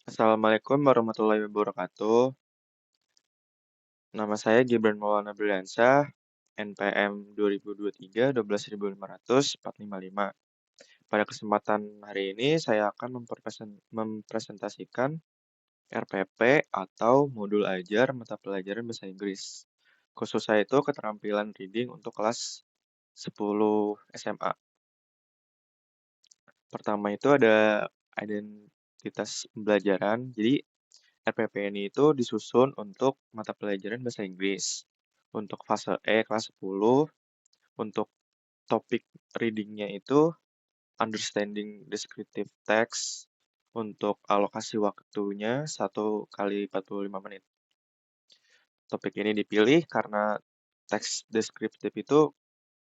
Assalamualaikum warahmatullahi wabarakatuh. Nama saya Gibran Maulana Briliansyah, NPM 2023 12500 455. Pada kesempatan hari ini saya akan mempresentasikan RPP atau modul ajar mata pelajaran bahasa Inggris. Khusus saya itu keterampilan reading untuk kelas 10 SMA. Pertama itu ada identitas pembelajaran. Jadi RPP ini itu disusun untuk mata pelajaran bahasa Inggris. Untuk fase E kelas 10, untuk topik readingnya itu understanding descriptive text, untuk alokasi waktunya 1 kali 45 menit. Topik ini dipilih karena teks deskriptif itu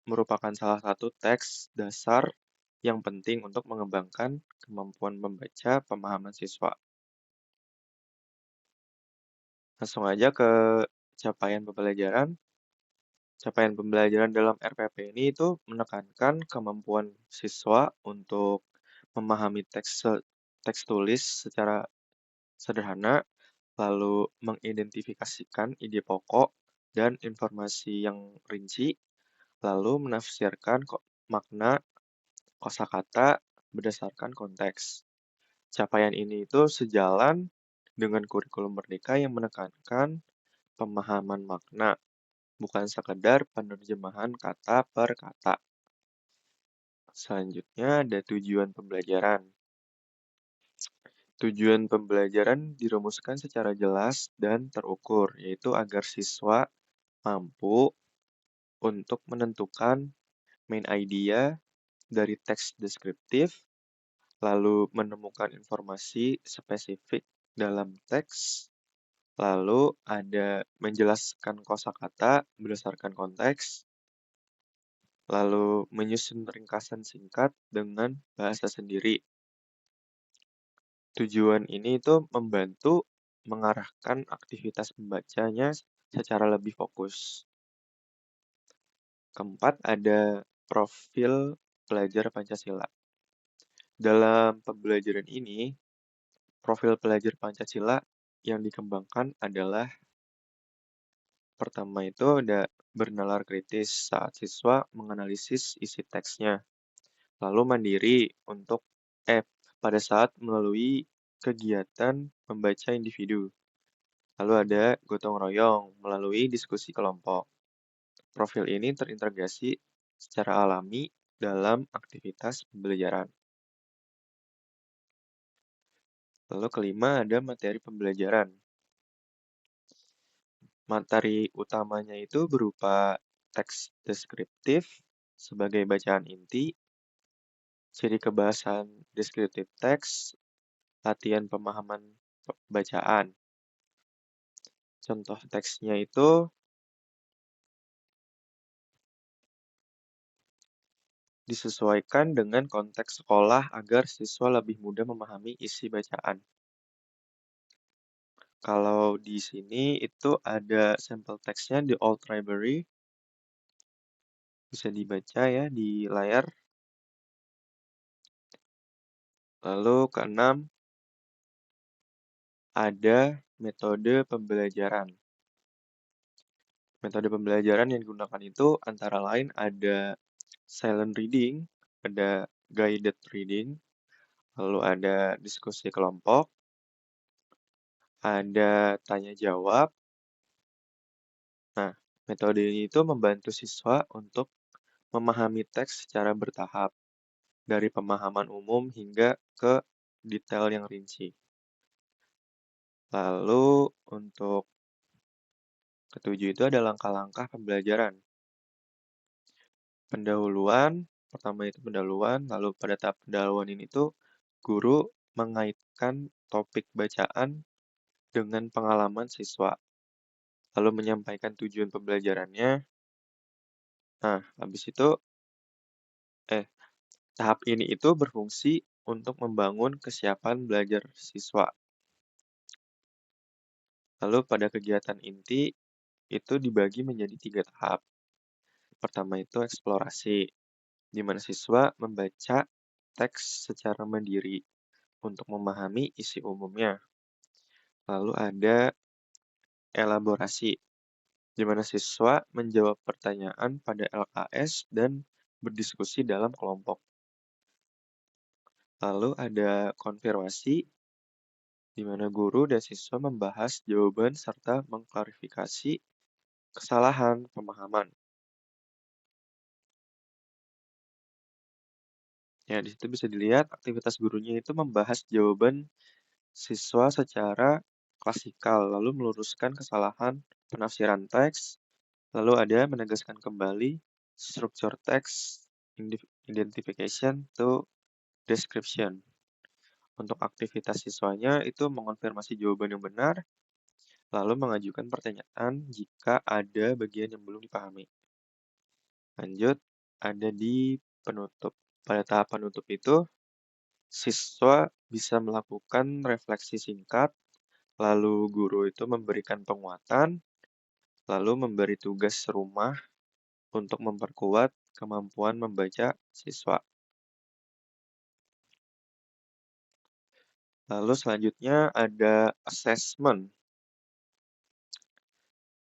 merupakan salah satu teks dasar yang penting untuk mengembangkan kemampuan membaca pemahaman siswa. Langsung aja ke capaian pembelajaran. Capaian pembelajaran dalam RPP ini itu menekankan kemampuan siswa untuk memahami teks tulis secara sederhana, lalu mengidentifikasikan ide pokok dan informasi yang rinci, lalu menafsirkan makna kosakata berdasarkan konteks. Capaian ini itu sejalan dengan kurikulum Merdeka yang menekankan pemahaman makna, bukan sekedar penerjemahan kata per kata. Selanjutnya ada tujuan pembelajaran. Tujuan pembelajaran dirumuskan secara jelas dan terukur, yaitu agar siswa mampu untuk menentukan main idea dari teks deskriptif, lalu menemukan informasi spesifik dalam teks, lalu ada menjelaskan kosakata berdasarkan konteks, lalu menyusun ringkasan singkat dengan bahasa sendiri. Tujuan ini itu membantu mengarahkan aktivitas pembacanya secara lebih fokus. Keempat, ada profil pelajar Pancasila. Dalam pembelajaran ini, profil pelajar Pancasila yang dikembangkan adalah pertama itu ada bernalar kritis saat siswa menganalisis isi teksnya. Lalu mandiri pada saat melalui kegiatan membaca individu. Lalu ada gotong royong melalui diskusi kelompok. Profil ini terintegrasi secara alami dalam aktivitas pembelajaran. Lalu kelima ada materi pembelajaran. Materi utamanya itu berupa teks deskriptif sebagai bacaan inti, ciri kebahasan deskriptif teks, latihan pemahaman bacaan. Contoh teksnya itu disesuaikan dengan konteks sekolah agar siswa lebih mudah memahami isi bacaan. Kalau di sini itu ada sampel teksnya di Old Library. Bisa dibaca ya di layar. Lalu keenam, ada metode pembelajaran. Metode pembelajaran yang digunakan itu antara lain ada silent reading, ada guided reading, lalu ada diskusi kelompok, ada tanya jawab. Nah, metode ini itu membantu siswa untuk memahami teks secara bertahap, dari pemahaman umum hingga ke detail yang rinci. Lalu untuk ketujuh itu ada langkah-langkah pembelajaran. Pendahuluan, pertama itu pendahuluan, lalu pada tahap pendahuluan ini tuh guru mengaitkan topik bacaan dengan pengalaman siswa, lalu menyampaikan tujuan pembelajarannya. Nah, habis itu, tahap ini itu berfungsi untuk membangun kesiapan belajar siswa. Lalu pada kegiatan inti, itu dibagi menjadi 3 tahap. Pertama itu eksplorasi, di mana siswa membaca teks secara mandiri untuk memahami isi umumnya. Lalu ada elaborasi, di mana siswa menjawab pertanyaan pada LKS dan berdiskusi dalam kelompok. Lalu ada konfirmasi, di mana guru dan siswa membahas jawaban serta mengklarifikasi kesalahan pemahaman. Ya, di situ bisa dilihat aktivitas gurunya itu membahas jawaban siswa secara klasikal, lalu meluruskan kesalahan penafsiran teks, lalu ada menegaskan kembali struktur teks, identification to description. Untuk aktivitas siswanya itu mengonfirmasi jawaban yang benar, lalu mengajukan pertanyaan jika ada bagian yang belum dipahami. Lanjut, ada di penutup. Pada tahap penutup itu, siswa bisa melakukan refleksi singkat, lalu guru itu memberikan penguatan, lalu memberi tugas rumah untuk memperkuat kemampuan membaca siswa. Lalu selanjutnya ada assessment.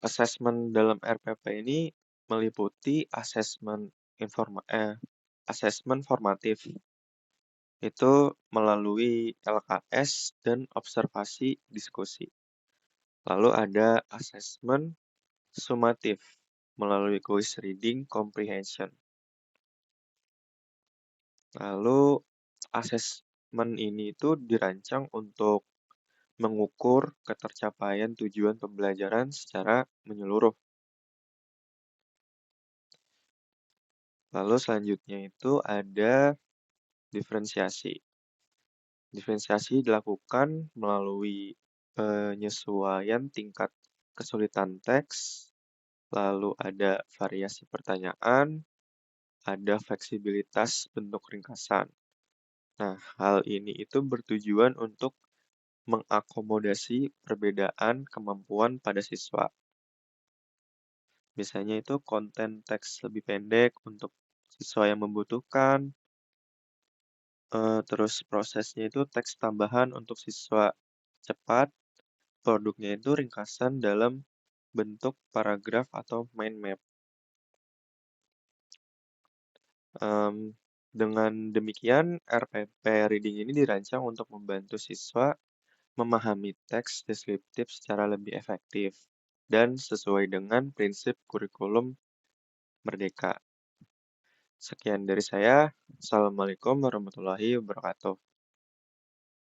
Assessment dalam RPP ini meliputi assessment formatif. Itu melalui LKS dan observasi diskusi. Lalu ada assessment sumatif melalui quiz reading comprehension. Lalu asesmen ini itu dirancang untuk mengukur ketercapaian tujuan pembelajaran secara menyeluruh. Lalu selanjutnya itu ada diferensiasi. Diferensiasi dilakukan melalui penyesuaian tingkat kesulitan teks, lalu ada variasi pertanyaan, ada fleksibilitas bentuk ringkasan. Nah, hal ini itu bertujuan untuk mengakomodasi perbedaan kemampuan pada siswa. Misalnya itu konten teks lebih pendek untuk siswa yang membutuhkan, terus prosesnya itu teks tambahan untuk siswa cepat, produknya itu ringkasan dalam bentuk paragraf atau mind map. Dengan demikian, RPP Reading ini dirancang untuk membantu siswa memahami teks deskriptif secara lebih efektif dan sesuai dengan prinsip kurikulum merdeka. Sekian dari saya. Assalamualaikum warahmatullahi wabarakatuh.